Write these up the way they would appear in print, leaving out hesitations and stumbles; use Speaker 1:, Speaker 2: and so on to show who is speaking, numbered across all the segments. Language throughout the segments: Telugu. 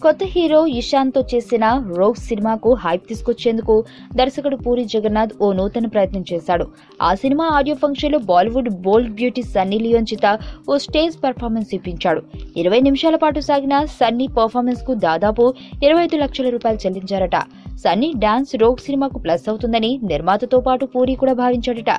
Speaker 1: కొత్త హీరో ఇషాన్తో చేసిన రోగ్ సినిమాకు హైప్ తీసుకొచ్చేందుకు దర్శకుడు పూరి జగన్నాథ్ ఓ నూతన ప్రయత్నం చేశాడు. ఆ సినిమా ఆడియో ఫంక్షన్ లో బాలీవుడ్ బోల్డ్ బ్యూటీ సన్నీ లియోన్ చేత ఓ స్టేజ్ పెర్ఫార్మెన్స్ ఇప్పించాడు. 20 నిమిషాల పాటు సాగిన సన్నీ పర్ఫార్మెన్స్ కు దాదాపు 25 లక్షల రూపాయలు చెల్లించారట. సన్నీ డాన్స్ రోగ్ సినిమాకు ప్లస్ అవుతుందని నిర్మాతతో పాటు పూరి కూడా భావించాడట.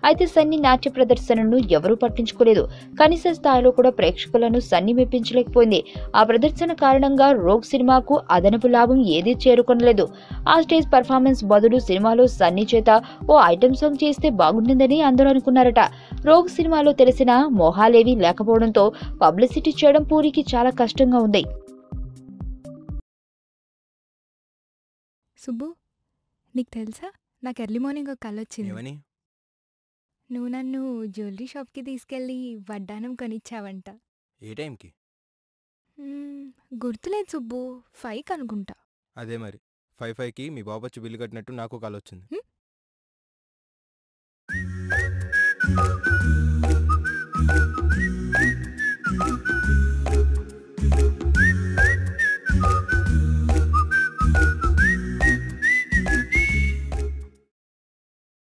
Speaker 1: అయితే సన్నీ నాట్య ప్రదర్శనను ఎవరూ పట్టించుకోలేదు. కనీస స్థాయిలో కూడా ప్రేక్షకులను సన్నీ మెప్పించలేకపోయింది. ఆ ప్రదర్శన కారణంగా రోగ్ సినిమాకు అదనపు లాభం ఏదీ చేరుకొనలేదు. ఆ స్టేజ్ పర్ఫార్మెన్స్ బదులు సినిమాలో సన్నీ చేత ఓ ఐటెం సాంగ్ చేస్తే బాగుంటుందని అందరూ అనుకున్నారట. రోగ్ సినిమాలో తెలిసిన మొహాలేవీ లేకపోవడంతో పబ్లిసిటీ చేయడం పూరికి చాలా కష్టంగా ఉంది.
Speaker 2: సుబ్బు, నీకు తెలుసా, నాకు ఎర్లీ మార్నింగ్ ఒక కల వచ్చింది. నువ్వు నన్ను జ్యువెలరీ షాప్కి తీసుకెళ్ళి వడ్డానం కొనిచ్చావంట.
Speaker 3: ఏ టైంకి?
Speaker 2: గుర్తులేదు సుబ్బు, 5కి అనుకుంటా.
Speaker 3: అదే మరి 5కి మీ బాబు వచ్చి బిల్లు కట్టినట్టు నాకు కాల్ వచ్చింది.